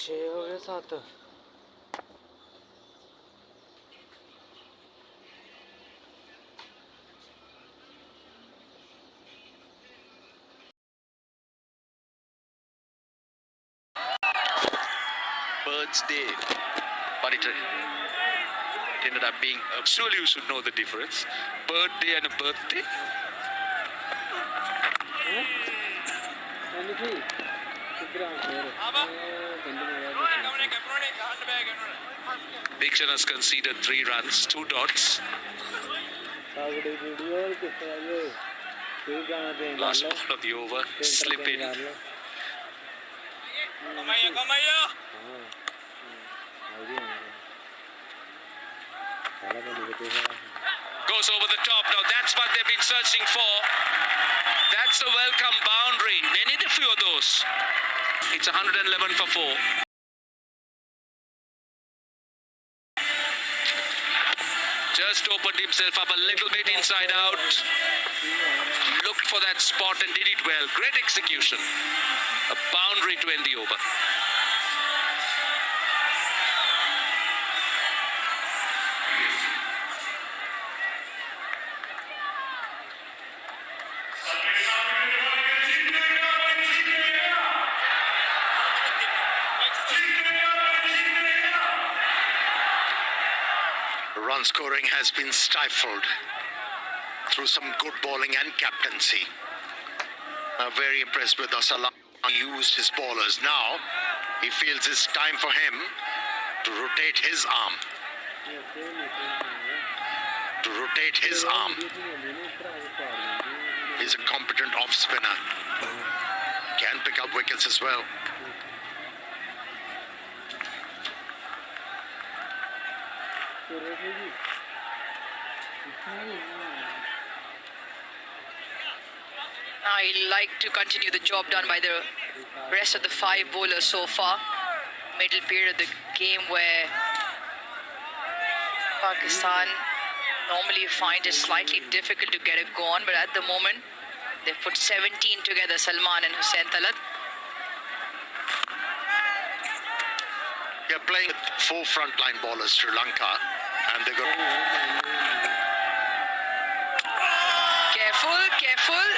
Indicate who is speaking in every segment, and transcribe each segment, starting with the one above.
Speaker 1: छः हो गए 7।
Speaker 2: Birthday, but it ended up being, surely you should know the difference. Birthday and a birthday. Dikshan has conceded 3 runs, 2 dots. Last ball of the over, slip in. Goes over the top. Now that's what they've been searching for. That's a welcome boundary. They need a few of those. It's 111 for 4. Just opened himself up a little bit inside out. Looked for that spot and did it well. Great execution. A boundary to end the over. Run scoring has been stifled through some good bowling and captaincy. Very impressed with Asalam. He used his bowlers. Now he feels it's time for him to rotate his arm. He's a competent off spinner. Can pick up wickets as well.
Speaker 3: I like to continue the job done by the rest of the 5 bowlers so far. Middle period of the game where Pakistan normally find it slightly difficult to get it going, but at the moment they've put 17 together, Salman and Hussain Talat.
Speaker 2: They're playing with 4 frontline bowlers, Sri Lanka, and they're going.
Speaker 3: Careful.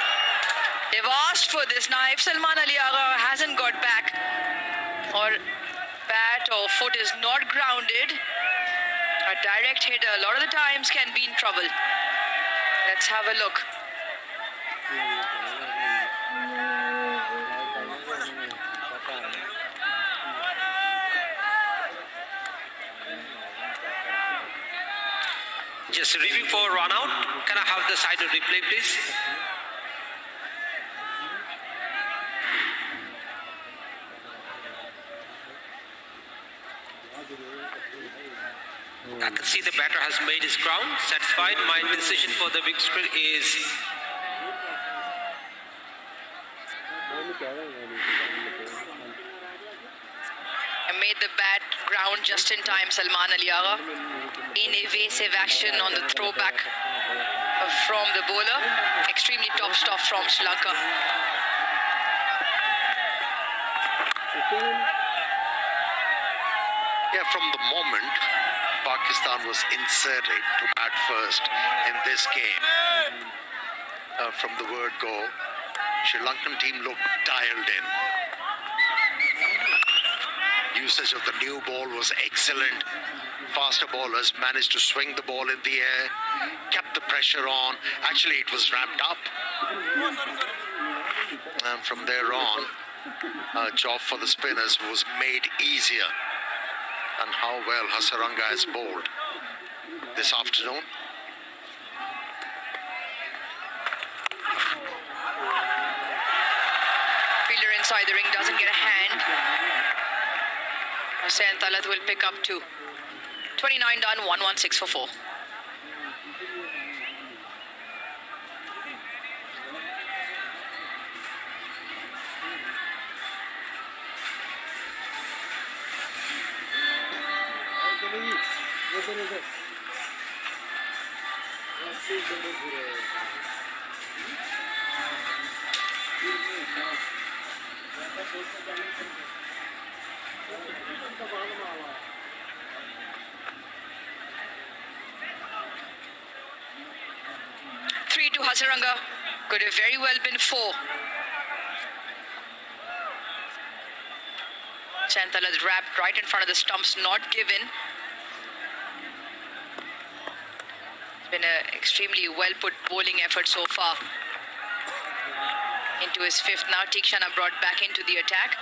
Speaker 3: They've asked for this. Now, if Salman Ali Agha hasn't got back, or bat or foot is not grounded, a direct hitter a lot of the times can be in trouble. Let's have a look.
Speaker 4: Just review for run out. Can I have the side of replay, please? I can see the batter has made his ground. Satisfied. My decision for the big screen is
Speaker 3: made the bat ground just in time, Salman Ali Agha. In evasive action on the throwback from the bowler. Extremely top stuff from Sri Lanka.
Speaker 2: Yeah, from the moment Pakistan was inserted to bat first in this game, from the word go, Sri Lankan team looked dialed in. Usage of the new ball was excellent. Faster bowlers managed to swing the ball in the air, kept the pressure on. Actually, it was ramped up. And from there on, job for the spinners was made easier. And how well Hasaranga has bowled this afternoon.
Speaker 3: Fielder inside the ring doesn't get a hand. Hussain Talat will pick up 2. 29 done, 116 for 4. Three to Hasaranga. Could have very well been 4. Chantala's wrapped right in front of the stumps, not given. It's been an extremely well put bowling effort so far. Into his 5th now. Tikshana brought back into the attack.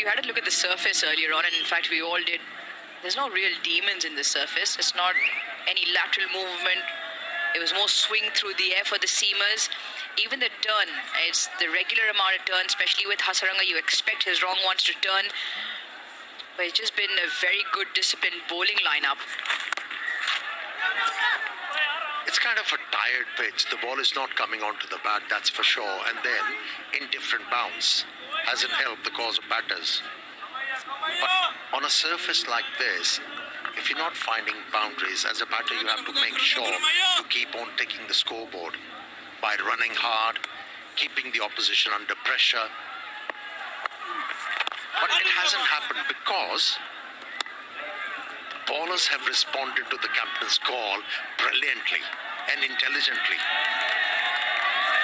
Speaker 3: You had to look at the surface earlier on, and in fact we all did. There's no real demons in the surface. It's not any lateral movement. It was more swing through the air for the seamers. Even the turn, it's the regular amount of turn, especially with Hasaranga. You expect his wrong ones to turn, but it's just been a very good disciplined bowling lineup.
Speaker 2: It's kind of a tired pitch. The ball is not coming onto the bat, that's for sure. And then indifferent bounce hasn't helped the cause of batters. But on a surface like this, if you're not finding boundaries as a batter, you have to make sure to keep on taking the scoreboard by running hard, keeping the opposition under pressure. But it hasn't happened because bowlers have responded to the captain's call brilliantly and intelligently.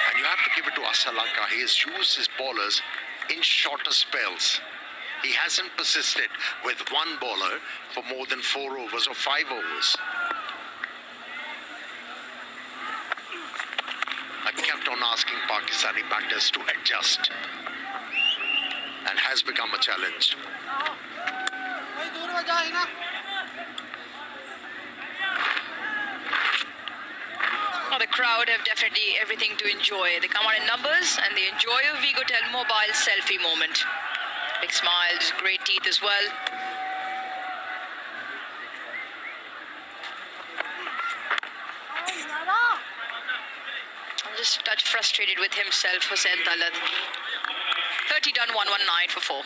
Speaker 2: And you have to give it to Asalanka. He has used his bowlers in shorter spells. He hasn't persisted with one bowler for more than 4 overs or 5 overs. I kept on asking Pakistani batters to adjust, and has become a challenge.
Speaker 3: Well, the crowd have definitely everything to enjoy. They come out in numbers and they enjoy a Vigotel mobile selfie moment. Big smiles, great teeth as well. I'm just a touch frustrated with himself, Hussain Talat. 30 done, 119 for 4.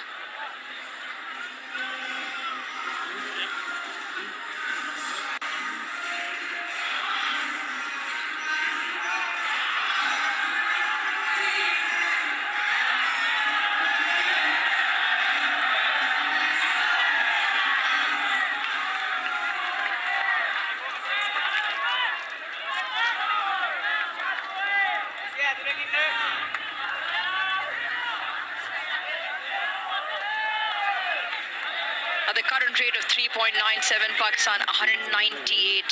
Speaker 3: At the current rate of 3.97, Pakistan 198.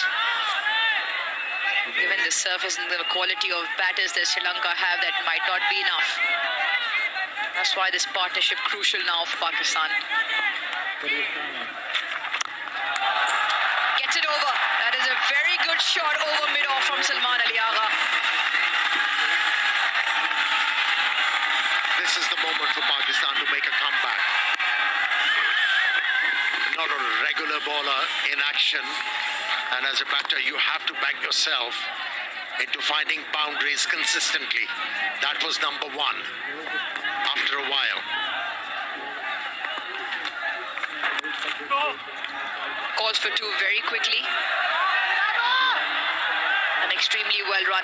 Speaker 3: Given the surface and the quality of batters that Sri Lanka have, that might not be enough. That's why this partnership crucial now for Pakistan. Gets it over. That is a very good shot over mid-off from Salman Ali Agha.
Speaker 2: This is the moment for Pakistan to make a comeback. Not a regular bowler in action, and as a batter you have to back yourself into finding boundaries consistently. That was number 1 after a while.
Speaker 3: Calls for 2 very quickly. And extremely well run.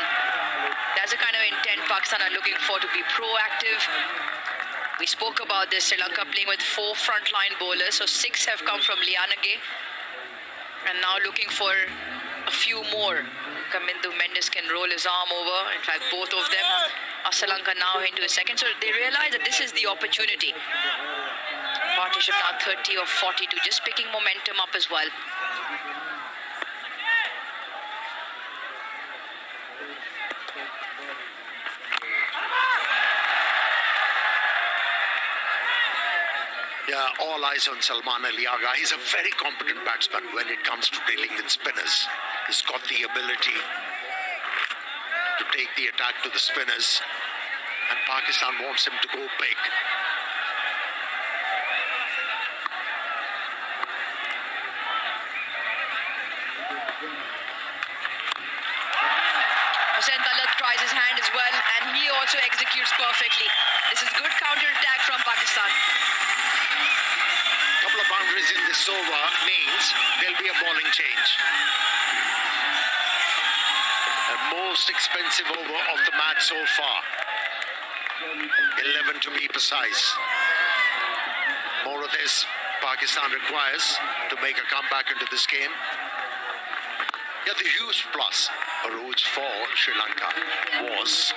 Speaker 3: That's the kind of intent Pakistan are looking for, to be proactive. We spoke about this, Sri Lanka playing with 4 frontline bowlers, so 6 have come from Lianage, and now looking for a few more. Kamindu Mendes can roll his arm over, in fact both of them. Sri Lanka now into a second, so they realize that this is the opportunity. Partnership now 30 or 42, just picking momentum up as well.
Speaker 2: Yeah, all eyes on Salman Ali Agha. He's a very competent batsman when it comes to dealing with spinners. He's got the ability to take the attack to the spinners, and Pakistan wants him to go big.
Speaker 3: Hussain Talat tries his hand as well, and he also executes perfectly. This is good counter-attack from Pakistan.
Speaker 2: Couple of boundaries in this over means there'll be a bowling change. The most expensive over of the match so far. 11 to be precise. More of this Pakistan requires to make a comeback into this game. Yeah, the huge plus for Sri Lanka was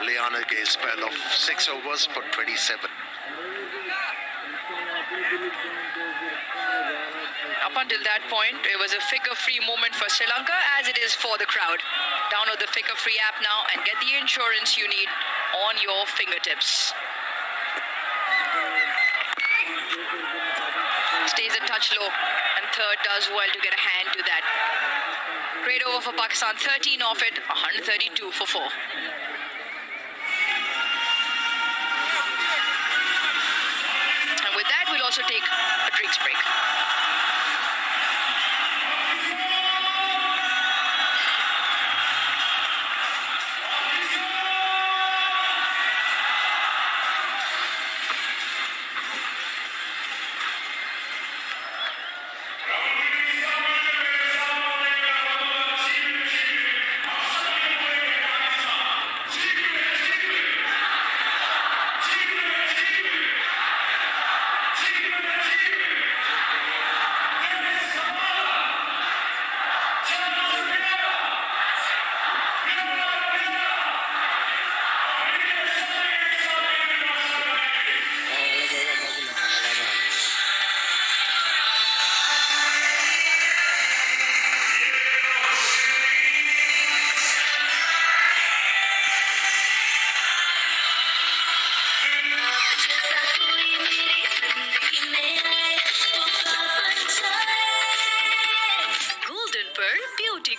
Speaker 2: Liana Gay's spell of 6 overs for 27.
Speaker 3: Up until that point, it was a figure-free moment for Sri Lanka, as it is for the crowd. Download the figure-free app now and get the insurance you need on your fingertips. Stays a touch low, and third does well to get a hand to that. Great over for Pakistan, 13 off it, 132 for 4. And with that, we'll also take a drinks break.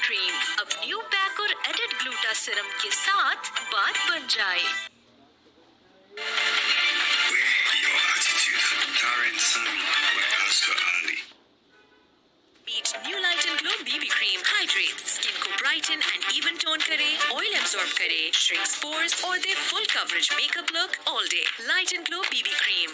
Speaker 1: Cream अब new pack और added gluta Siram के साथ बात बन जाए।
Speaker 5: Your attitude, Darren Sammy, Pastor Ali.
Speaker 1: Meet new Light and Glow BB cream hydrates skin को brighten and even tone करे, oil absorb करे, shrinks pores और दे full coverage makeup look all day. Light and Glow BB cream.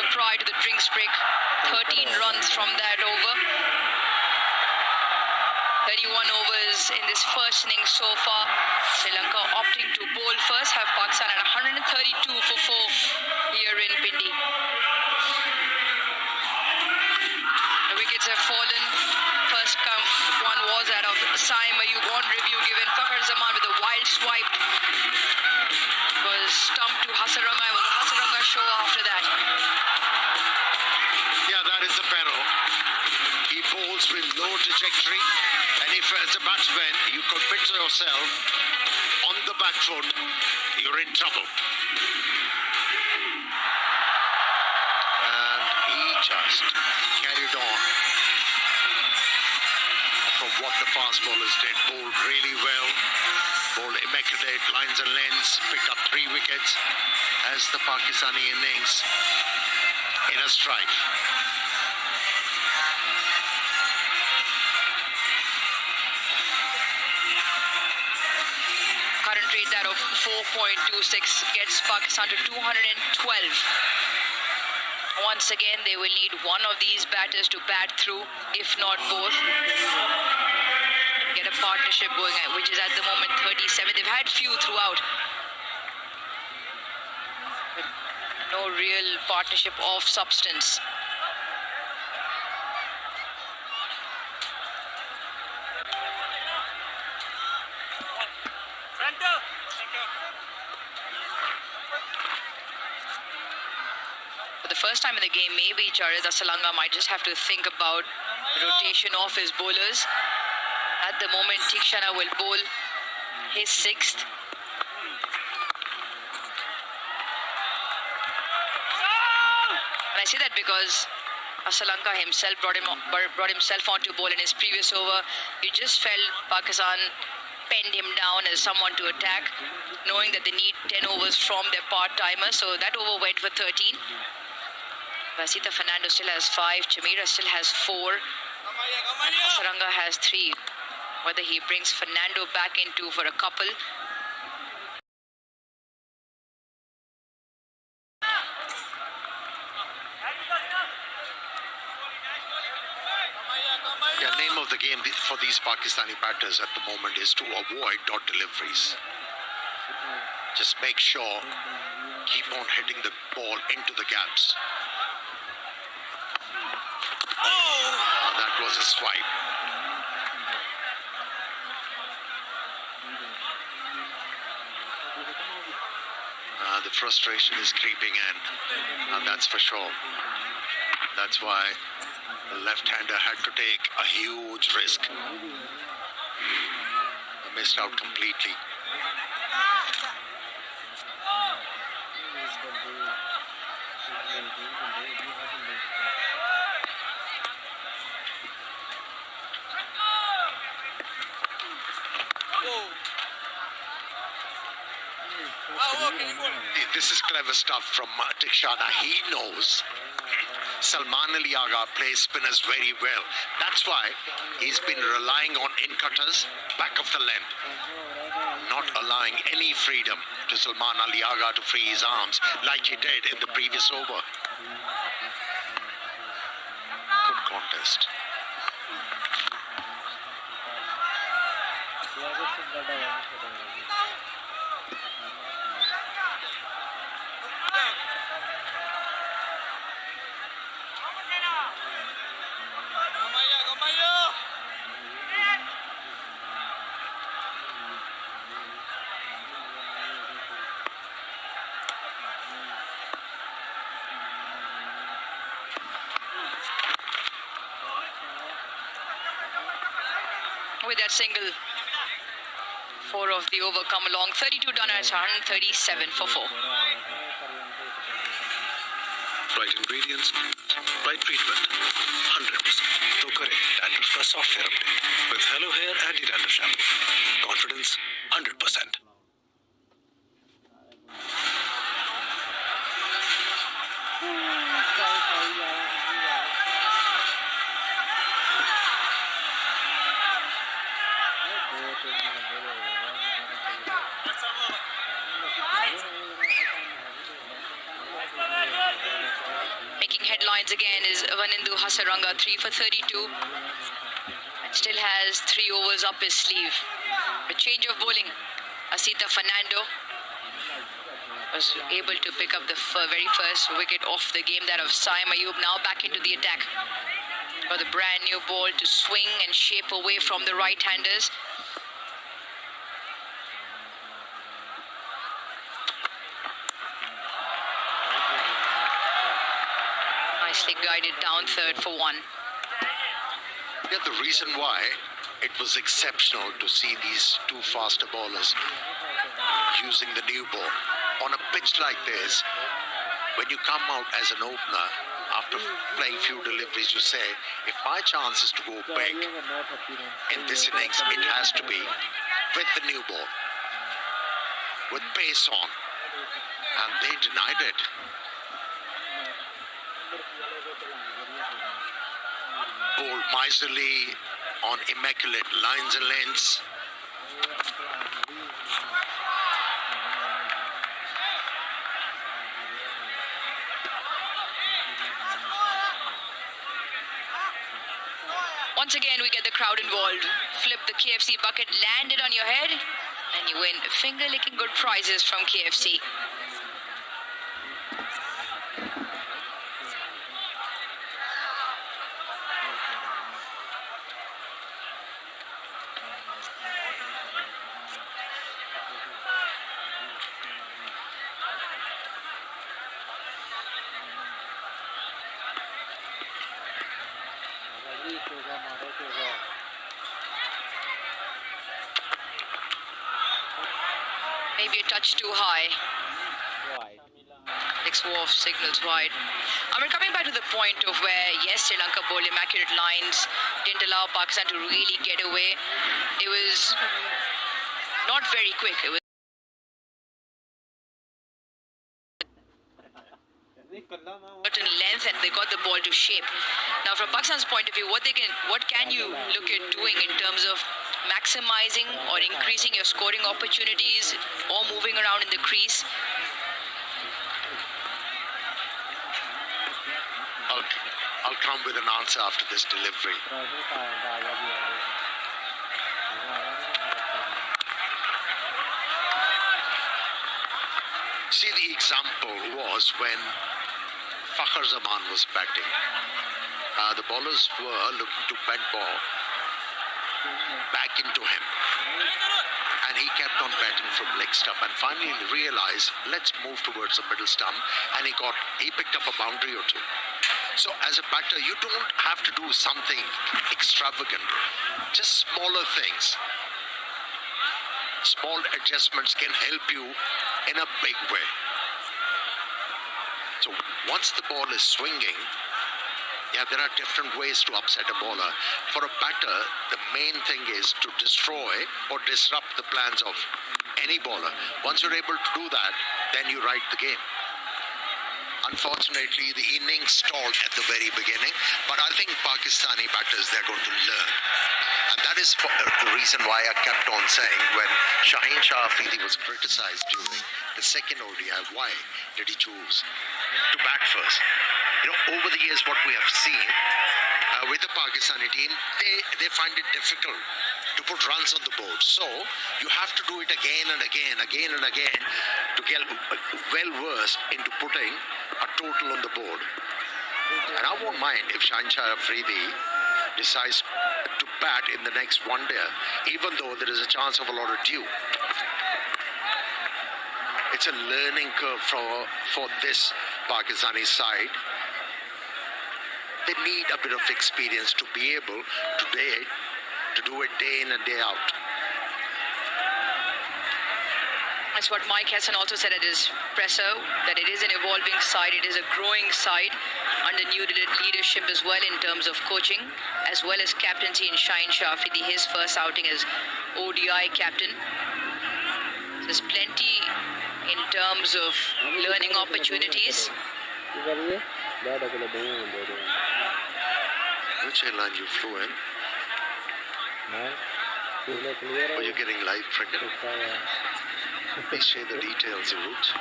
Speaker 3: Prior to the drinks break, 13 runs from that over. 31 overs in this first inning so far. Sri Lanka opting to bowl first, have Pakistan at 132 for 4 here in Pindi. The wickets have fallen. First one was that of Saim Ayub on review given. Fakhar Zaman with a wild swipe. Was stumped to Hasaranga. It was a Hasaranga show after that.
Speaker 2: Yeah, that is the peril. He bowls with low trajectory, and if as a batsman you commit yourself on the back foot, you're in trouble. And he just carried on from what the fast bowlers did. Bowled really well, bowled immaculate lines and lengths, picked up 3 wickets as the Pakistani innings in a strike.
Speaker 3: Current rate that of 4.26 gets Pakistan to 212. Once again, they will need one of these batters to bat through, if not both. Get a partnership going, which is at the moment 37. They've had few throughout, but no real partnership of substance. For the first time in the game, maybe Chareza Salanga might just have to think about rotation of his bowlers. At the moment, Tikshana will bowl his sixth. And I say that because Asalanka himself brought himself onto bowl in his previous over. You just felt Pakistan penned him down as someone to attack, knowing that they need 10 overs from their part-timer. So that over went for 13. Vasita Fernando still has 5. Chamira still has 4. And Hasaranga has 3. Whether he brings Fernando back into for a couple.
Speaker 2: The name of the game for these Pakistani batters at the moment is to avoid dot deliveries. Just make sure, keep on hitting the ball into the gaps. Oh, that was a swipe. The frustration is creeping in, and that's for sure. That's why the left-hander had to take a huge risk. Missed out completely. This is clever stuff from Tikshana. He knows Salman Ali Agha plays spinners very well. That's why he's been relying on in-cutters, back of the length, not allowing any freedom to Salman Ali Agha to free his arms like he did in the previous over. Good contest.
Speaker 3: With that single, 4 of the over come along. 32 done, it's 137 for 4.
Speaker 5: Right ingredients, right treatment, 100%. तो करें dandruff का software update with Hello Hair Anti-Dandruff Shampoo. Confidence 100%.
Speaker 3: Making headlines again is Vanindu Hasaranga, 3 for 32. And still has 3 overs up his sleeve. A change of bowling. Asita Fernando was able to pick up the very first wicket off the game, that of Saim Ayub. Now back into the attack. Got the brand new ball to swing and shape away from the right-handers. Nicely guided down third for 1.
Speaker 2: Yeah, the reason why it was exceptional to see these two faster bowlers using the new ball on a pitch like this. When you come out as an opener after playing few deliveries, you say, if my chance is to go big in this innings, it has to be with the new ball, with pace on, and they denied it. Bowled miserly on immaculate lines and lengths.
Speaker 3: Once again, we get the crowd involved. Flip the KFC bucket, land it on your head, and you win finger-licking good prizes from KFC. Maybe a touch too high. Alex Wolf signals wide. I mean, coming back to the point of where, yes, Sri Lanka bowled immaculate lines, didn't allow Pakistan to really get away. It was not very quick. It was certain length, and they got the ball to shape. Now, from Pakistan's point of view, what can you look at doing in terms of maximizing or increasing your scoring opportunities or moving around in the crease?
Speaker 2: I'll come with an answer after this delivery. See, the example was when Fakhar Zaman was batting. The bowlers were looking to bat ball back into him. And he kept on batting from leg stump and finally realized, let's move towards the middle stump. And he picked up a boundary or two. So as a batter, you don't have to do something extravagant. Just smaller things. Small adjustments can help you in a big way. So once the ball is swinging, there are different ways to upset a bowler. For a batter, the main thing is to destroy or disrupt the plans of any bowler. Once you're able to do that, then you write the game. Unfortunately, the innings stalled at the very beginning, but I think Pakistani batters, they're going to learn. And that is the reason why I kept on saying when Shaheen Shah Afridi was criticized during the second ODI, why did he choose to bat first? Over the years, what we have seen with the Pakistani team, they find it difficult to put runs on the board. So you have to do it again and again to get well versed into putting a total on the board. And I won't mind if Shaheen Shah Afridi decides to bat in the next one day, even though there is a chance of a lot of dew. It's a learning curve for this Pakistani side. They need a bit of experience to be able to do it day in and day out.
Speaker 3: That's what Mike Hesson also said at his presser, that it is an evolving side, it is a growing side under new leadership as well in terms of coaching, as well as captaincy in Shaheen Shah Afridi, his first outing as ODI captain. There's plenty in terms of learning opportunities.
Speaker 2: Which airline you flew in? Or you're getting live cricket? Please share the details, the route.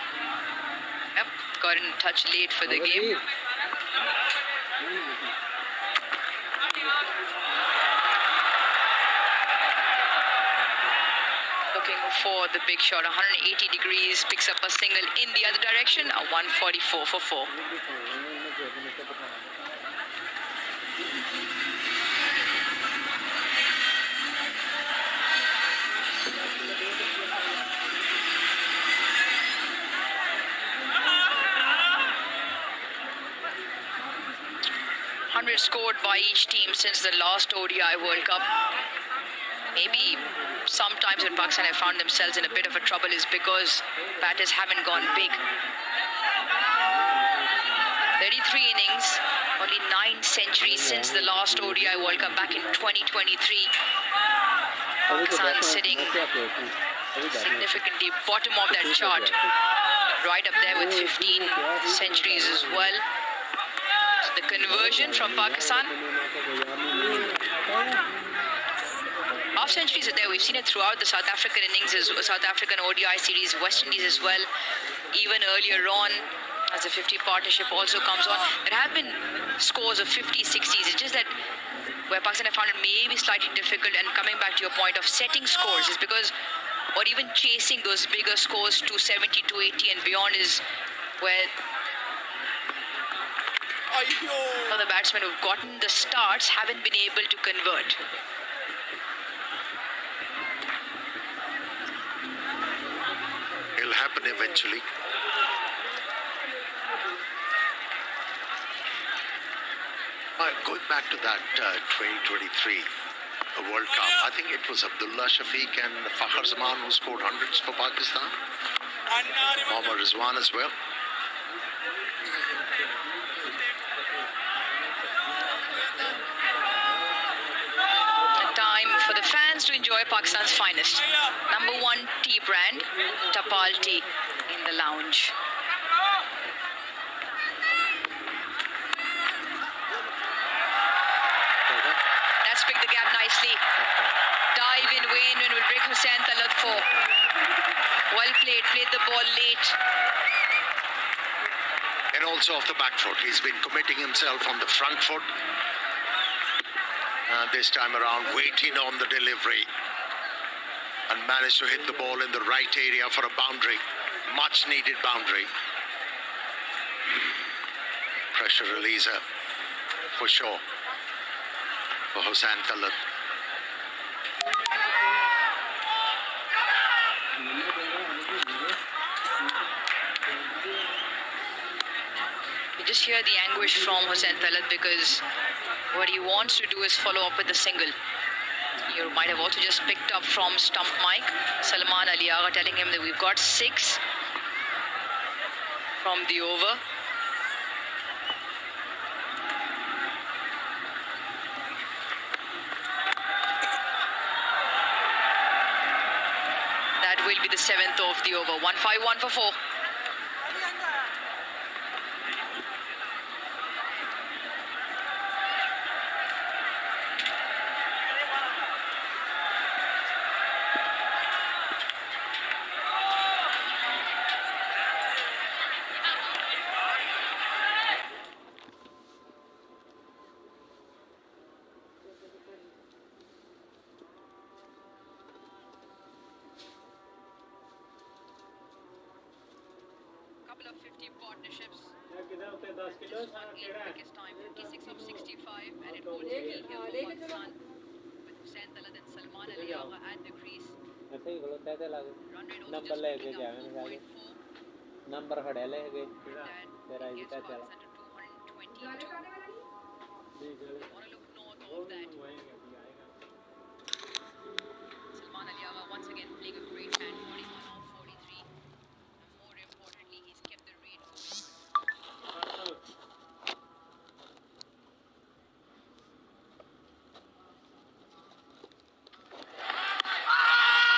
Speaker 3: Yep, got in touch late for the game. Looking for the big shot, 180 degrees, picks up a single in the other direction, a 144 for 4. Scored by each team since the last ODI World Cup. Maybe sometimes when Pakistan have found themselves in a bit of a trouble is because batters haven't gone big. 33 innings, only 9 centuries since the last ODI World Cup back in 2023. Pakistan sitting significantly bottom of that chart, right up there with 15 centuries as well. The conversion from Pakistan. Half centuries are there. We've seen it throughout the South African innings, South African ODI series, West Indies as well. Even earlier on, as the 50 partnership also comes on, there have been scores of 50s, 60s. It's just that where Pakistan have found it maybe slightly difficult, and coming back to your point of setting scores, is because, or even chasing those bigger scores, 270, 280 and beyond, is where some of the batsmen who've gotten the starts haven't been able to convert.
Speaker 2: It'll happen eventually. Going back to that 2023 World Cup, I think it was Abdullah Shafiq and Fakhar Zaman who scored hundreds for Pakistan. Mohammad Rizwan as well.
Speaker 3: Time for the fans to enjoy Pakistan's finest. Number 1 tea brand, Tapal Tea, in the lounge. That's picked the gap nicely. Dive in, Wayne will break Hussain Talat for. Well played, played the ball late.
Speaker 2: And also off the back foot. He's been committing himself on the front foot. This time around, waiting on the delivery. And managed to hit the ball in the right area for a boundary. Much needed boundary. Pressure releaser for sure. For Hussain Talat.
Speaker 3: You just hear the anguish from Hussain Talat, because what he wants to do is follow up with a single. You might have also just picked up from stump mic Salman Ali Agha telling him that we've got 6 from the over. That will be the 7th of the over. 151 for 4. Couple of 50 partnerships. This one in quickest time, 56 of 65, and it holds the lead here for Pakistan with Hussain Talat and Salman Ali Agha at the crease. Run rate also just picking up 2.4.
Speaker 6: Number खड़े लेके
Speaker 3: That gets Pakistan to 222. Want to look north of that. Salman Ali Agha once again playing a great hand, 41 of 43. And more importantly, he's kept the rate going.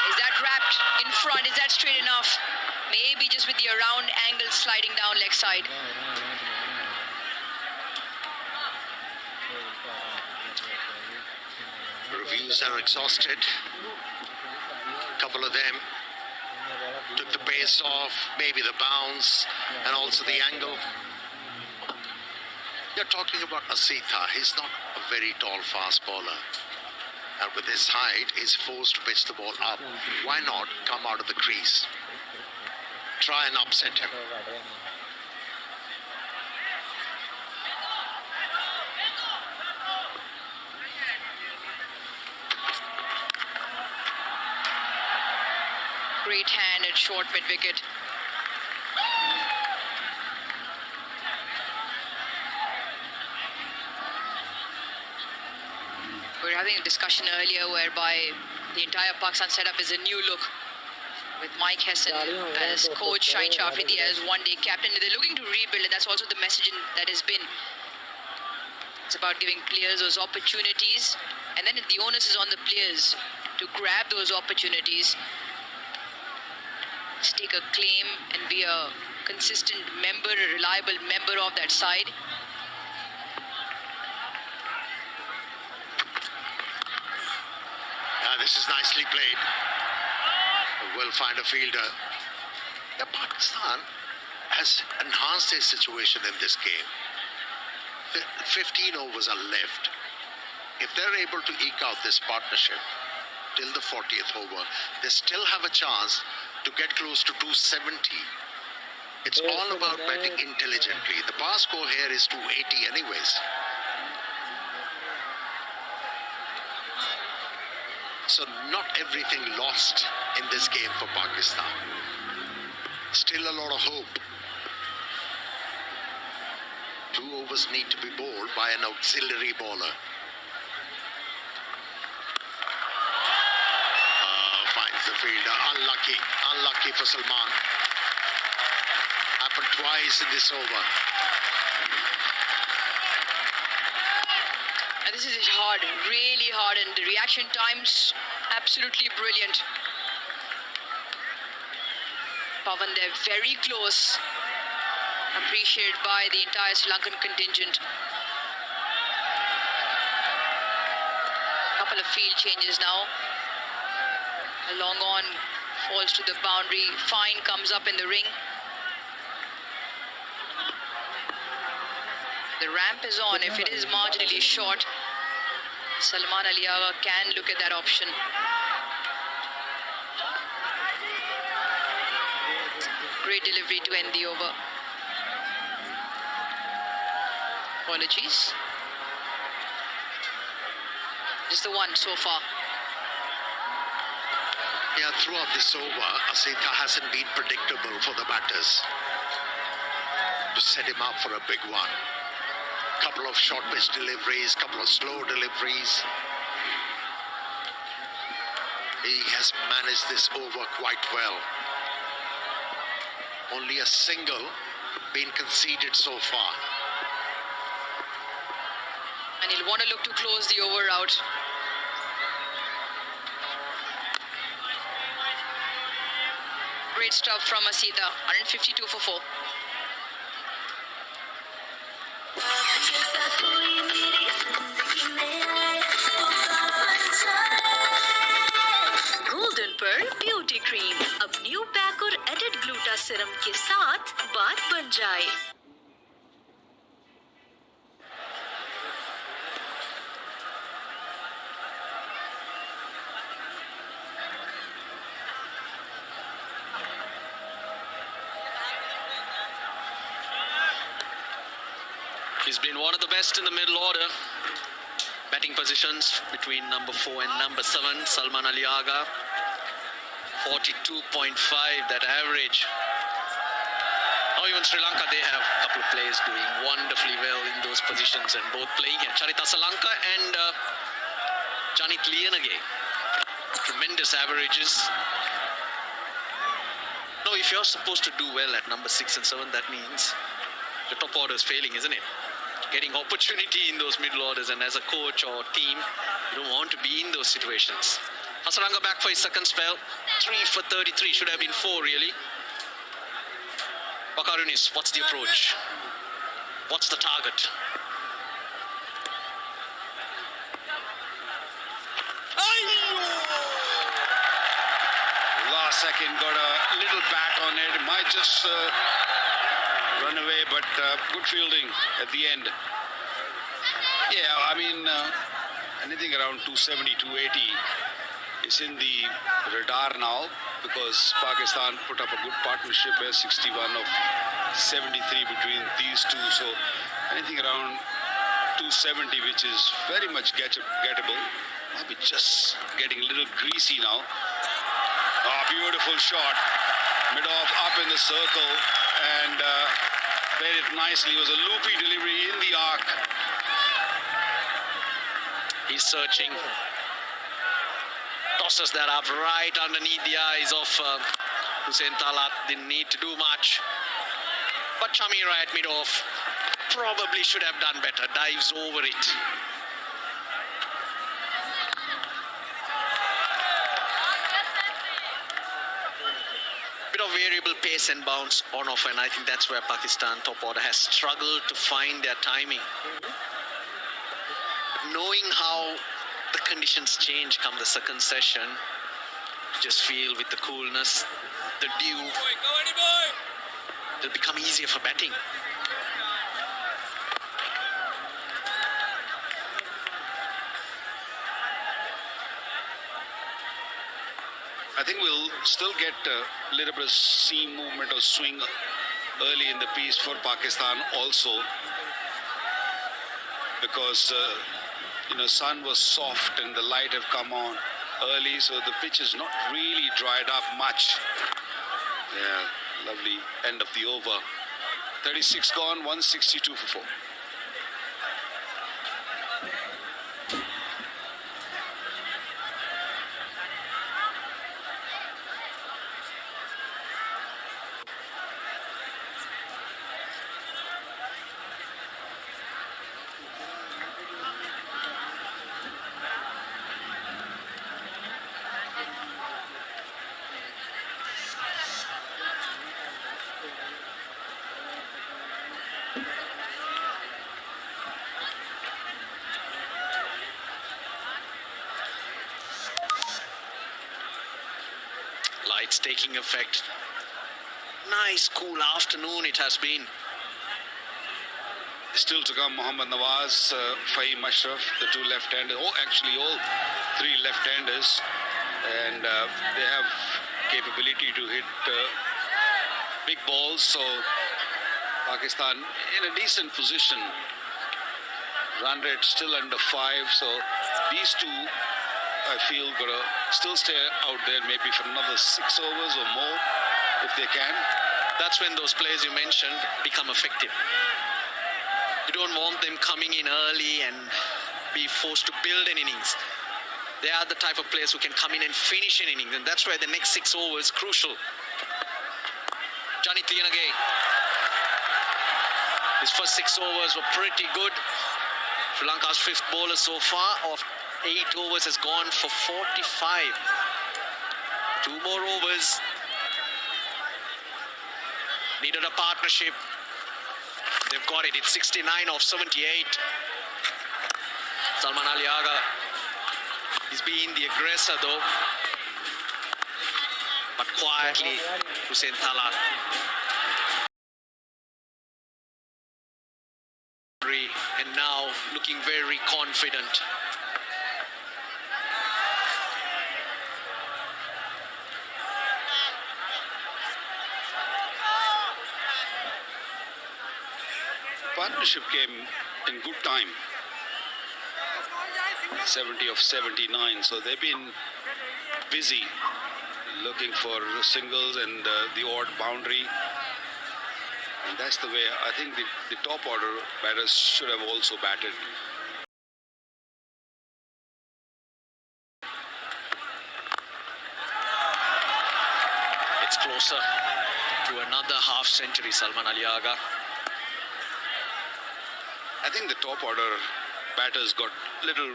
Speaker 3: Is that wrapped in front? Is that straight enough? Maybe just with the around angle sliding down leg side.
Speaker 2: Reviews are exhausted. Couple of them took the pace off, maybe the bounce, and also the angle. You're talking about Asitha. He's not a very tall fast bowler. And with his height, he's forced to pitch the ball up. Why not come out of the crease? Try and upset him.
Speaker 3: Great hand at short mid wicket. We were having a discussion earlier whereby the entire Pakistan setup is a new look, with Mike Hesson as coach, Shaheen Afridi as one-day captain. They're looking to rebuild, and that's also the messaging that has been. It's about giving players those opportunities, and then the onus is on the players to grab those opportunities, stake a claim, and be a consistent member, a reliable member of that side.
Speaker 2: This is nicely played. Will find a fielder. The Pakistan has enhanced their situation in this game. 15 overs are left. if they're able to eke out this partnership till the 40th over, they still have a chance to get close to 270. It's all about betting intelligently. The par score here is 280 anyways. So not everything lost in this game for Pakistan. Still a lot of hope. 2 overs need to be bowled by an auxiliary bowler. Finds the fielder. Unlucky for Salman. Happened twice in this over.
Speaker 3: And this is hard, really hard, and the reaction times absolutely brilliant. Pawan there, very close. Appreciated by the entire Sri Lankan contingent. Couple of field changes now. A long on falls to the boundary. Fine comes up in the ring. The ramp is on. If it is marginally short, Salman Ali Agha can look at that option. Great delivery to end the over. Apologies. Just the one so far.
Speaker 2: Yeah, throughout this over, Asita hasn't been predictable for the batters to set him up for a big one. Couple of short pitch deliveries, couple of slow deliveries. He has managed this over quite well. Only a single been conceded so far.
Speaker 3: And he'll want to look to close the over out. Great stuff from Asita. 152 for 4.
Speaker 1: Golden पर beauty cream अब new pack और added gluta serum के साथ बात बन जाए.
Speaker 5: He's been one of the best in the middle order. Batting positions between number 4 and number 7, Salman Ali Agha. 42.5, that average. Now even Sri Lanka, they have a couple of players doing wonderfully well in those positions and both playing here. Charita Salanka and Janit Lianage. Tremendous averages. Now if you're supposed to do well at number 6 and 7, that means the top order is failing, isn't it? Getting opportunity in those middle orders, and as a coach or team, you don't want to be in those situations. Hasaranga back for his second spell. 3 for 33, should have been 4 really. Wakarunis, what's the approach? What's the target?
Speaker 7: Last second, got a little bat on it. Might just run away, but good fielding at the end. Yeah, I mean, anything around 270, 280 is in the radar now, because Pakistan put up a good partnership here, 61 of 73 between these two. So anything around 270, which is very much gettable. Maybe just getting a little greasy now. Oh, beautiful shot. Mid-off up in the circle and played it nicely. It was a loopy delivery in the arc.
Speaker 5: He's searching. Tosses that up right underneath the eyes of Hussein Talat. Didn't need to do much. But Chamira at mid-off probably should have done better. Dives over it. Bit of variable pace and bounce on off, and I think that's where Pakistan top order has struggled to find their timing. Knowing how the conditions change come the second session, just feel with the coolness, the dew, it'll become easier for batting.
Speaker 7: think we'll still get a little bit of seam movement or swing early in the piece for Pakistan also, because sun was soft and the light have come on early, so the pitch is not really dried up much. Yeah, lovely end of the over. 36 gone, 162 for 4.
Speaker 5: Lights taking effect. Nice cool afternoon it has been.
Speaker 7: Still to come, Mohammad Nawaz, Fahim Ashraf, the two left-handers. Oh, actually all three left-handers. And they have capability to hit big balls. So Pakistan in a decent position. Run rate still under 5. So these two, I feel, gonna still stay out there maybe for another 6 overs or more if they can.
Speaker 5: That's when those players you mentioned become effective. You don't want them coming in early and be forced to build an innings. They are the type of players who can come in and finish an innings, and that's why the next 6 overs is crucial. Janit Lianage. His first 6 overs were pretty good. Sri Lanka's 5th bowler so far of 8 overs has gone for 45. 2 more overs. Needed a partnership. They've got it. It's 69 off 78. Salman Ali Agha. He's been the aggressor though. But quietly, Hussein Thala. And now looking very confident.
Speaker 7: Partnership came in good time. 70 of 79, so they've been busy looking for singles and the odd boundary. And that's the way I think the top order batters should have also batted.
Speaker 5: It's closer to another half century, Salman Ali Agha.
Speaker 7: I think the top order batters got a little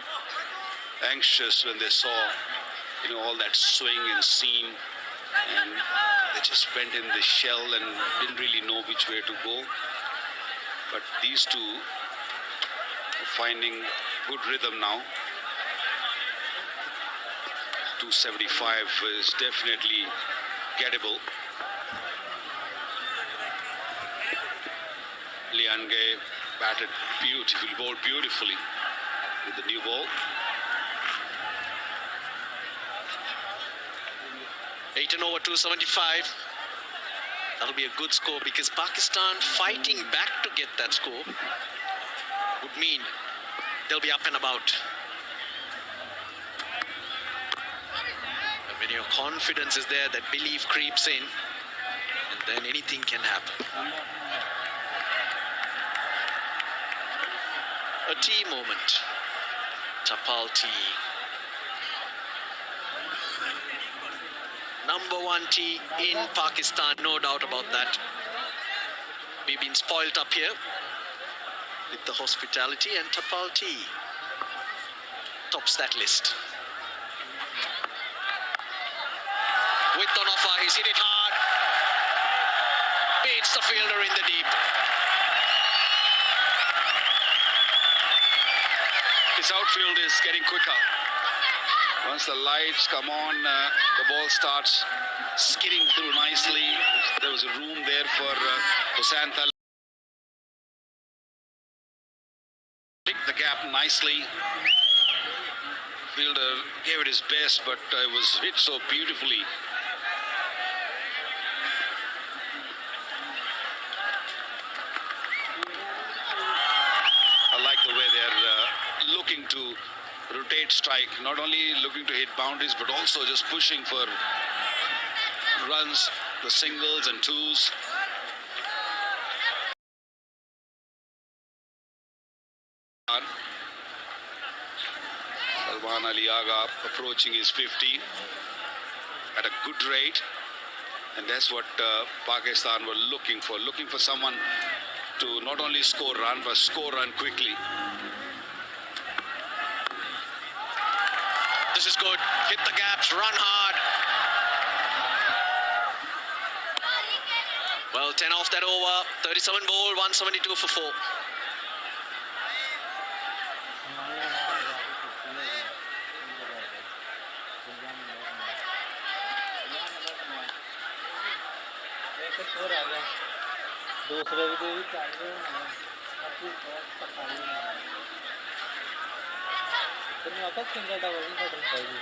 Speaker 7: anxious when they saw, all that swing and seam, and they just went in the shell and didn't really know which way to go. But these two are finding good rhythm now. 275 is definitely gettable. Lianage batted beautifully, bowled beautifully with the new ball.
Speaker 5: 8 and over 275. That'll be a good score because Pakistan fighting back to get that score would mean they'll be up and about. And when your confidence is there, that belief creeps in, and then anything can happen. A tea moment. Tapal tea. Number 1 tea in Pakistan, no doubt about that. We've been spoilt up here with the hospitality, and Tapal tea tops that list. With on offer, he's hit it hard. Beats the fielder in the deep.
Speaker 7: His outfield is getting quicker. Once the lights come on, the ball starts skidding through nicely. There was a room there for Hussain Thala. Picked the gap nicely. fielder gave it his best, but it was hit so beautifully. I like the way they're looking to rotate strike, not only looking to hit boundaries, but also just pushing for runs, the singles and twos. Salman Ali Agha approaching his 50 at a good rate, and that's what Pakistan were looking for someone to not only score run but score run quickly.
Speaker 5: This is good. Hit the gaps, run hard. Well, 10 off that over. 37 ball, 172 for 4.
Speaker 6: दूसरे भी तो चल रहे हैं अपनी पता नहीं तो मैं आता सिंगल डबल नहीं खत्म करेगी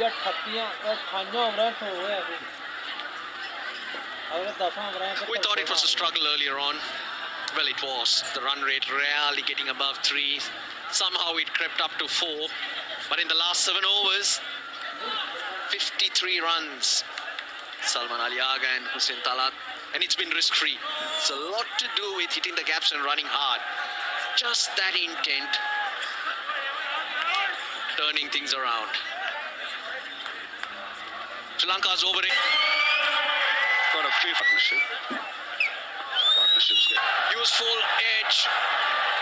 Speaker 6: ये 58 ओवर हो गया अभी अगर 10 over
Speaker 5: We thought it was a struggle earlier on. Well, it was. The run rate rarely getting above 3. Somehow it crept up to 4. But in the last 7 overs, 53 runs. Salman Ali Agha and Hussain Talat. And it's been risk-free. It's a lot to do with hitting the gaps and running hard. Just that intent. Turning things around. Sri Lanka's over it.
Speaker 7: Got a fifth partnership. Partnership's good.
Speaker 5: Useful edge,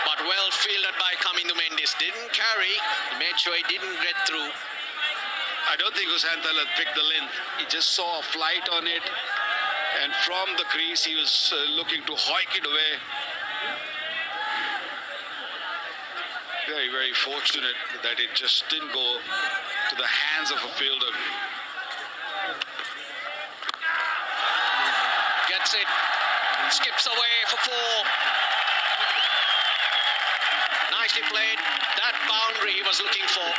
Speaker 5: but well fielded by Kamindu Mendis. Didn't carry. He made sure he didn't get through.
Speaker 7: I don't think Hussain Talat picked the length. He just saw a flight on it, and from the crease he was looking to hoik it away. Very, very fortunate that it just didn't go to the hands of a fielder.
Speaker 5: Gets it. Skips away for 4. Nicely played. That boundary he was looking for.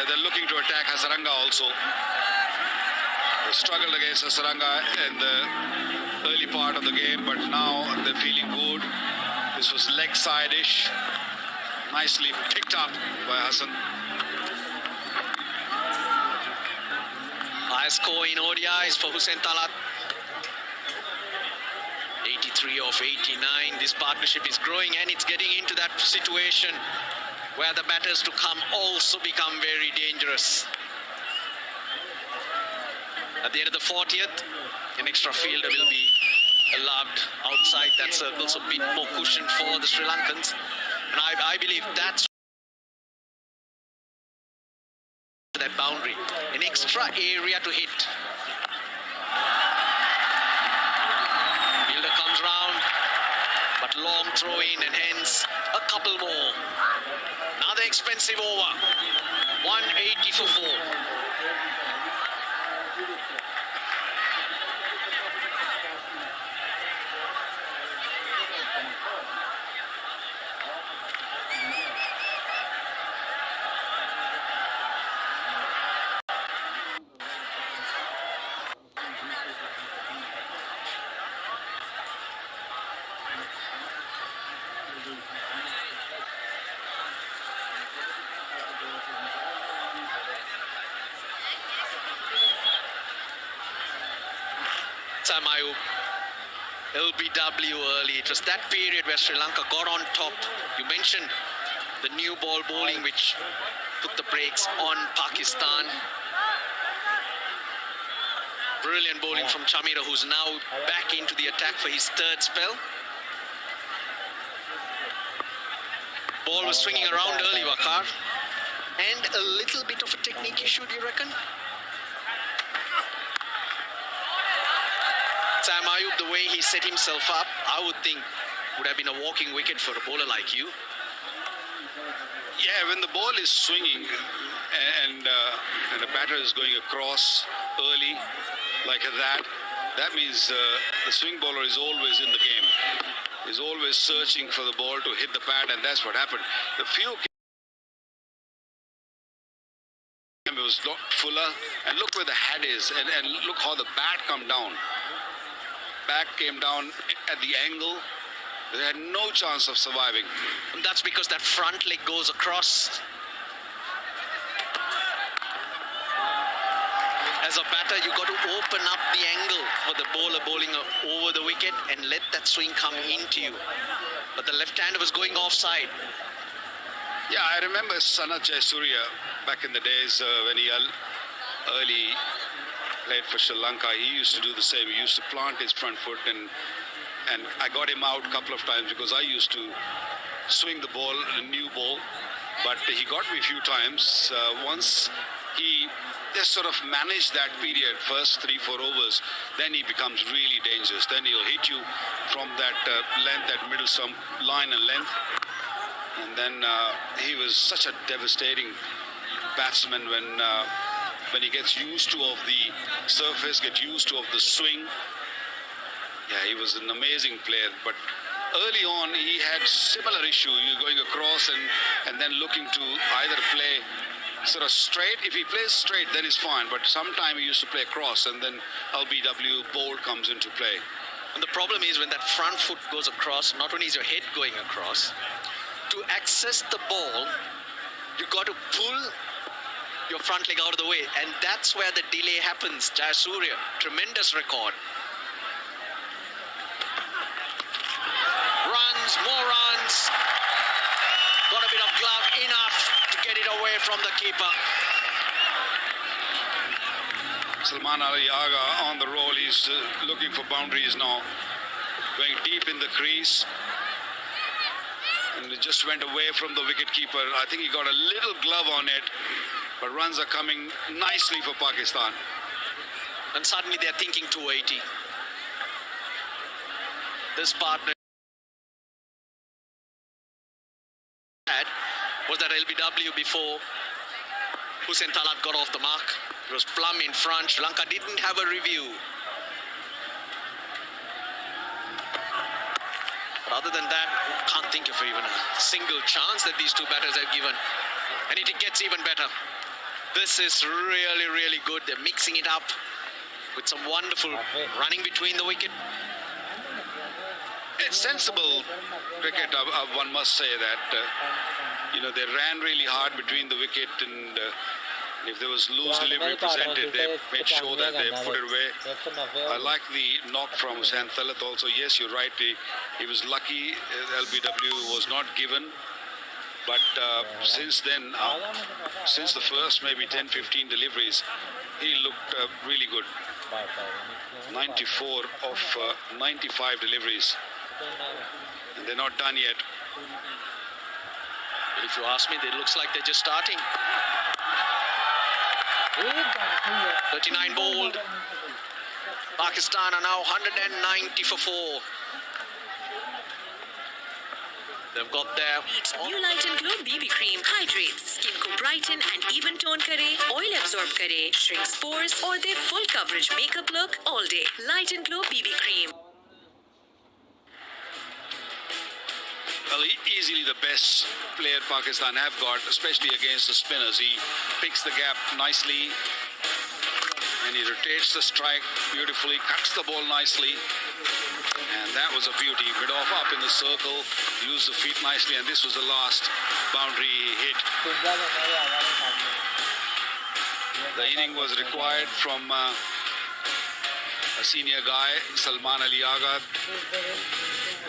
Speaker 7: They're looking to attack Hasaranga also. They struggled against Hasaranga in the early part of the game, but now they're feeling good. This was leg side-ish. Nicely picked up by Hassan.
Speaker 5: Highest score in ODIs for Hussain Talat. 83 of 89. This partnership is growing, and it's getting into that situation where the batters to come also become very dangerous. At the end of the 40th, an extra fielder will be allowed outside that circle, so a bit more cushion for the Sri Lankans. And I believe that's that boundary, an extra area to hit. Fielder comes round, but long throw in, and hence a couple more. Another expensive over. 180 for 4. Samayu, LBW early. It was that period where Sri Lanka got on top. You mentioned the new ball bowling which put the brakes on Pakistan. Brilliant bowling from Chamira, who's now back into the attack for his 3rd spell. Ball was swinging around early, Waqar. And a little bit of a technique issue, do you reckon? Sam Ayub, the way he set himself up, I would think would have been a walking wicket for a bowler like you.
Speaker 7: Yeah, when the ball is swinging and the batter is going across early like that, that means the swing bowler is always in the game. He's always searching for the ball to hit the pad, and that's what happened. The few was a lot fuller. And look where the head is, and look how the bat come down. Back came down at the angle. They had no chance of surviving.
Speaker 5: And that's because that front leg goes across. As a batter, you got to open up the angle for the bowler bowling over the wicket and let that swing come into you. But the left-hander was going offside.
Speaker 7: Yeah, I remember Sanat Jayasuriya back in the days when he early played for Sri Lanka. He used to do the same. He used to plant his front foot, and I got him out a couple of times because I used to swing the ball, a new ball, but he got me a few times. Once he just sort of managed that period, first 3-4 overs, then he becomes really dangerous. Then he'll hit you from that length, that middle stump line and length. And then he was such a devastating batsman when he gets used to of the surface, gets used to of the swing. Yeah, he was an amazing player. But early on, he had similar issue. You're going across and then looking to either play sort of straight. If he plays straight, then it's fine. But sometime he used to play cross, and then LBW bold comes into play.
Speaker 5: And the problem is when that front foot goes across, not only is your head going across, to access the ball, you got to pull your front leg out of the way, and that's where the delay happens. Jayasuriya, tremendous record. Runs, more runs. Got a bit of glove, enough to get it away from the keeper.
Speaker 7: Salman Ali Agha on the roll. He's looking for boundaries now. Going deep in the crease. And it just went away from the wicketkeeper. I think he got a little glove on it. But runs are coming nicely for Pakistan.
Speaker 5: And suddenly they're thinking 280. This partner was that LBW before Hussain Talat got off the mark. It was plumb in front. Sri Lanka didn't have a review. But other than that, can't think of even a single chance that these two batters have given. And it gets even better. This is really, really good. They're mixing it up with some wonderful running between the wicket.
Speaker 7: It's sensible cricket, one must say that. They ran really hard between the wicket, and if there was loose delivery presented, they made sure that they put it away. I like the knock from Hussain Talat also. Yes, you're right. He was lucky. LBW was not given. But since then, since the first maybe 10-15 deliveries, he looked really good. 94 of 95 deliveries. And they're not done yet.
Speaker 5: But if you ask me, it looks like they're just starting. 39 bowled. Pakistan are now 190 for 4. They've got their
Speaker 1: New Light and Glow BB Cream hydrates, skin को brighten and even tone करे, oil absorb करे, shrinks pores और दे full coverage makeup look all day. Light and Glow BB Cream.
Speaker 7: Well, easily the best player Pakistan have got, especially against the spinners. He picks the gap nicely, and he rotates the strike beautifully, cuts the ball nicely. And that was a beauty. Mid-off up in the circle, used the feet nicely, and this was the last boundary hit. The inning was required from a senior guy, Salman Ali Agha,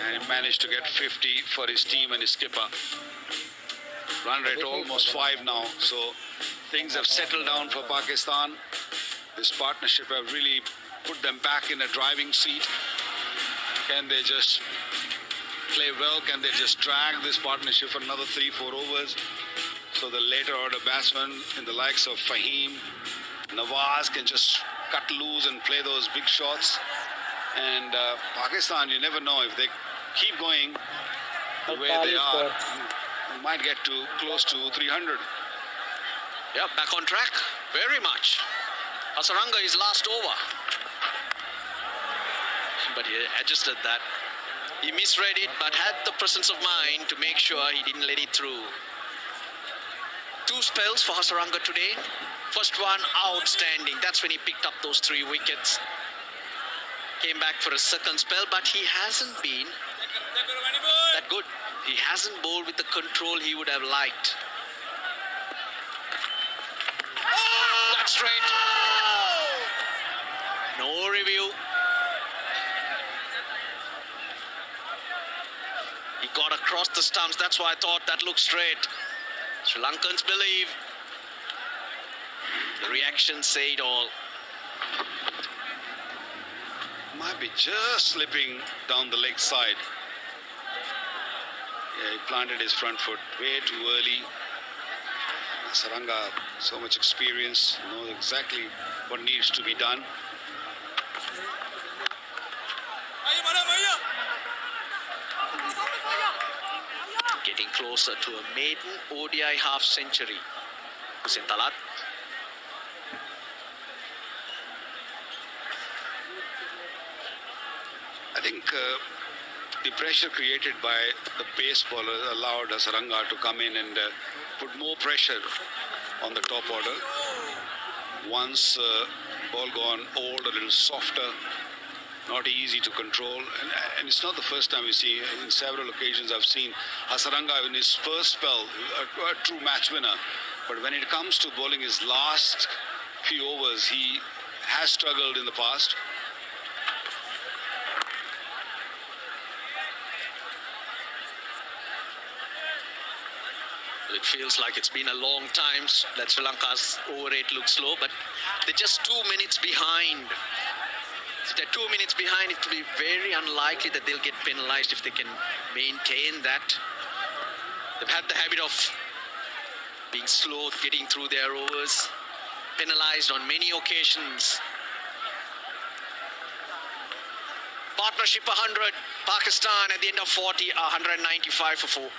Speaker 7: and he managed to get 50 for his team and his skipper. Run rate almost 5 now, so things have settled down for Pakistan. This partnership have really put them back in a driving seat. Can they just play well? Can they just drag this partnership for another 3-4 overs? So the later order batsmen in the likes of Fahim, Nawaz can just cut loose and play those big shots. And Pakistan, you never know, if they keep going the way they are, they might get to close to 300.
Speaker 5: Yeah, back on track, very much. Hasaranga is last over. But he adjusted that. He misread it, but had the presence of mind to make sure he didn't let it through. Two spells for Hasaranga today. First one, outstanding. That's when he picked up those 3 wickets. Came back for a second spell, but he hasn't been that good. He hasn't bowled with the control he would have liked. That's straight. No review. He got across the stumps. That's why I thought that looked straight. Sri Lankans believe. The reaction say it all.
Speaker 7: Might be just slipping down the leg side. Yeah, he planted his front foot way too early. Saranga, so much experience, knows exactly what needs to be done.
Speaker 5: Getting closer to a maiden ODI half century. Hussain Talat.
Speaker 7: I think the pressure created by the pace bowler allowed Hasaranga to come in and put more pressure on the top order. Once ball gone old, a little softer, not easy to control. And it's not the first time we see. In several occasions I've seen Hasaranga in his first spell, a true match winner. But when it comes to bowling his last few overs, he has struggled in the past.
Speaker 5: It feels like it's been a long time that Sri Lanka's over rate looks slow, but they're just 2 minutes behind. If they're 2 minutes behind, it will be very unlikely that they'll get penalized if they can maintain that. They've had the habit of being slow, getting through their overs, penalized on many occasions. Partnership 100, Pakistan at the end of 40, 195 for 4.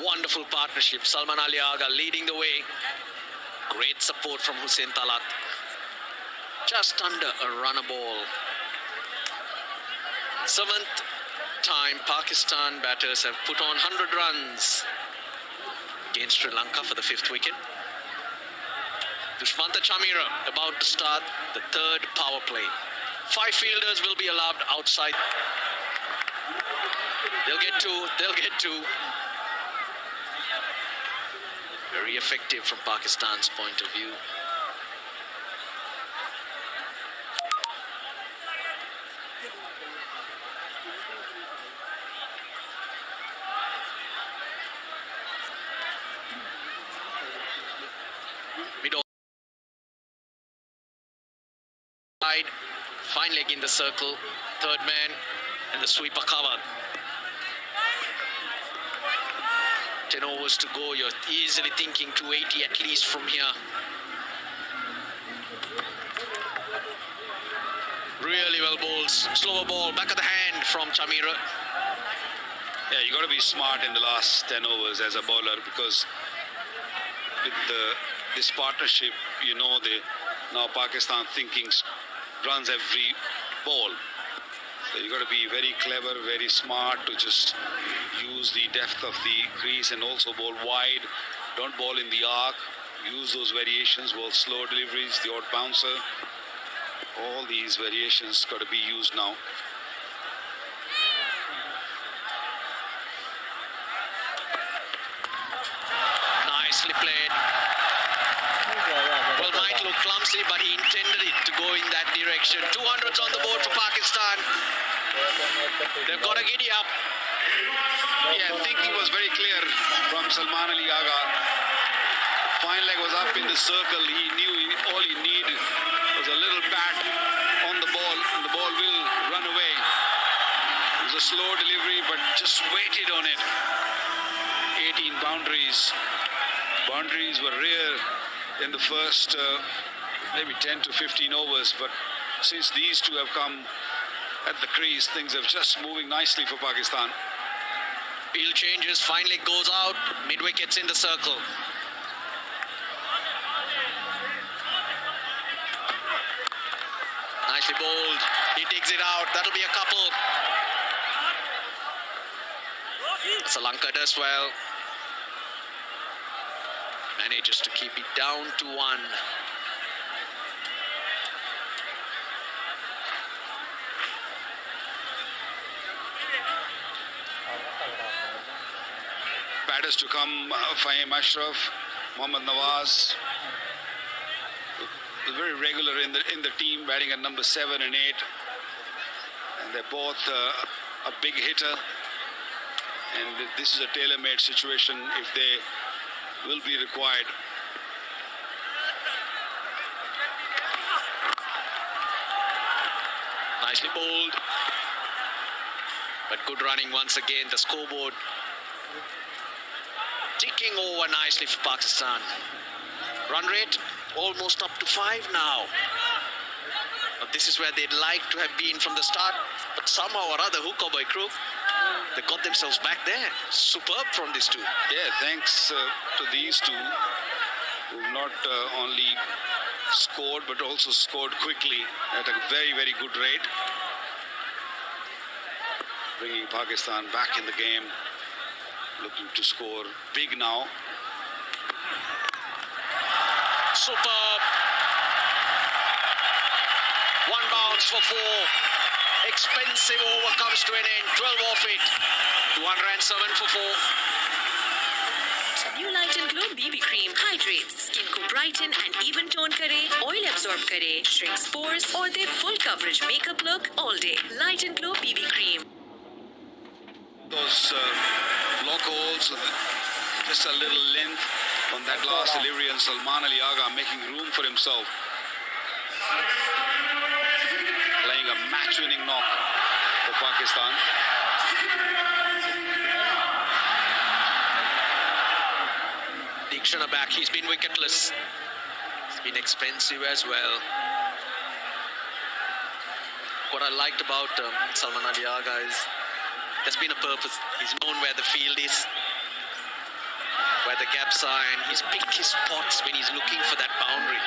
Speaker 5: Wonderful partnership. Salman Ali Agha leading the way. Great support from Hussain Talat. Just under a run a ball. 7th time Pakistan batters have put on 100 runs against Sri Lanka for the 5th wicket. Dushmantha Chamira about to start the 3rd power play. 5 fielders will be allowed outside. They'll get 2. Very effective from Pakistan's point of view. Middle side, fine leg in the circle, 3rd man, and the sweeper covered. 10 overs to go, you're easily thinking 280 at least from here. Really well bowled, slower ball, back of the hand from Chamira.
Speaker 7: Yeah, you got to be smart in the last 10 overs as a bowler, because with this partnership, you know, now Pakistan thinking runs every ball. So you got to be very clever, very smart to just use the depth of the crease and also bowl wide. Don't bowl in the arc. Use those variations, bowl slow deliveries, the odd bouncer. All these variations got to be used now.
Speaker 5: Nicely played. Well, might look clumsy, but he intended it to go in that direction. 200s on the board for Pakistan. They've got to giddy up.
Speaker 7: Yeah, thinking was very clear from Salman Ali Agha. Fine leg was up in the circle. He knew all he needed was a little bat on the ball, and the ball will run away. It was a slow delivery, but just waited on it. 18 boundaries. Boundaries were rare in the first maybe 10 to 15 overs, but since these two have come at the crease, things have just moving nicely for Pakistan.
Speaker 5: Field changes, finally goes out, mid-wickets in the circle. Nicely bowled, he digs it out, that'll be a couple. Sri Lanka does well. Manages to keep it down to 1.
Speaker 7: Batters to come, Fahim Ashraf, Mohammad Nawaz. Very regular in the team, batting at number 7 and 8. And they're both a big hitter. And this is a tailor-made situation if they will be required.
Speaker 5: Nicely bowled. But good running once again. The scoreboard ticking over nicely for Pakistan. Run rate almost up to 5 now. But this is where they'd like to have been from the start. But somehow or other, hook or by crook, they got themselves back there. Superb from these two.
Speaker 7: Yeah, thanks to these two who've not only scored but also scored quickly at a very, very good rate. Bringing Pakistan back in the game. Looking to score big now.
Speaker 5: Superb. 1 bounce for 4. Expensive over comes to an end. 12 off it. 207 for 4.
Speaker 1: New Light and Glow BB Cream hydrates, skin को brighten and even tone करे, oil absorb करे, shrinks pores और दे full coverage makeup look all day. Light and Glow BB Cream.
Speaker 7: Those block holes, just a little length on that last delivery, and Salman Ali Agha making room for himself. Playing a match-winning knock for Pakistan.
Speaker 5: Deekshana back, he's been wicketless. It's been expensive as well. What I liked about Salman Ali Agha is there's been a purpose. He's known where the field is, where the gaps are, and he's picked his spots when he's looking for that boundary.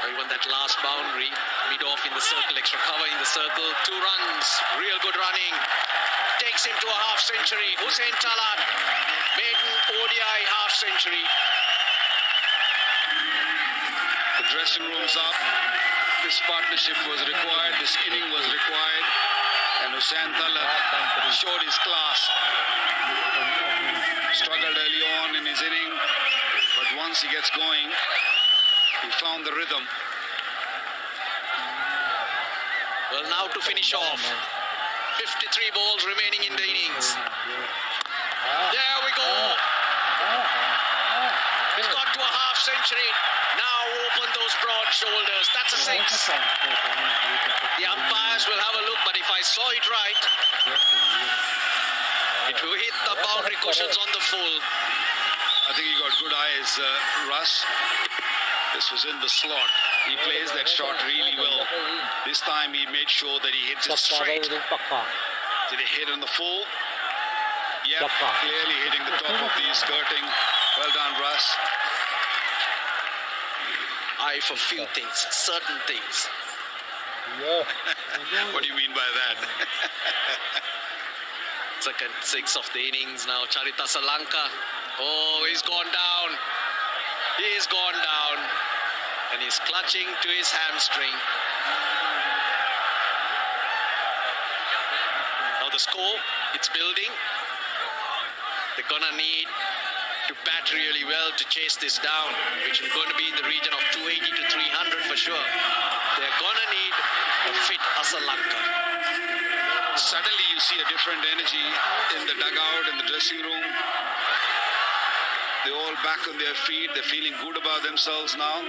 Speaker 5: Or even that last boundary, mid-off in the circle, extra cover in the circle, 2 runs, real good running. Takes him to a half-century. Hussain Talat, maiden ODI half-century.
Speaker 7: The dressing room's up. This partnership was required, this inning was required, and Hussain Talat showed his class. Struggled early on in his inning, but once he gets going, he found the rhythm.
Speaker 5: Well, now to finish off. 53 balls remaining in the innings. There we go. He's got to a half-century. Now open those broad shoulders. That's a 6. The umpires will have a look, but if I saw it right, it will hit the boundary cushions on the full.
Speaker 7: I think he got good eyes, Russ. This was in the slot. He plays that shot really well. This time he made sure that he hits it straight. Did he hit on the full? Yeah, clearly hitting the top of the skirting. Well done, Russ.
Speaker 5: Eye for few things, certain things.
Speaker 7: What do you mean by that?
Speaker 5: Second 6 of the innings now. Charita Sri Lanka. Oh, he's gone down. He's gone down. And he's clutching to his hamstring. Now the score, it's building. They're gonna need to bat really well to chase this down, which is going to be in the region of 280 to 300 for sure. They're gonna need a fit Sri Lanka.
Speaker 7: Suddenly you see a different energy in the dugout, in the dressing room. They're all back on their feet. They're feeling good about themselves now.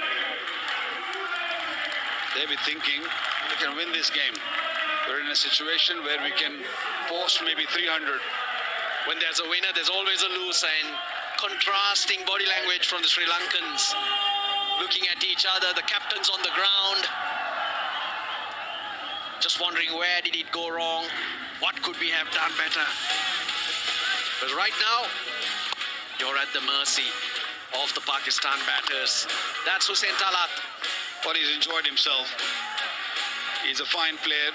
Speaker 7: they'll be thinking we can win this game. We're in a situation where we can post maybe 300.
Speaker 5: When there's a winner, there's always a loser, and contrasting body language from the Sri Lankans. Looking at each other, the captain's on the ground. Just wondering, where did it go wrong? What could we have done better? But right now, you're at the mercy of the Pakistan batters. That's Hussain Talat.
Speaker 7: But he's enjoyed himself. He's a fine player.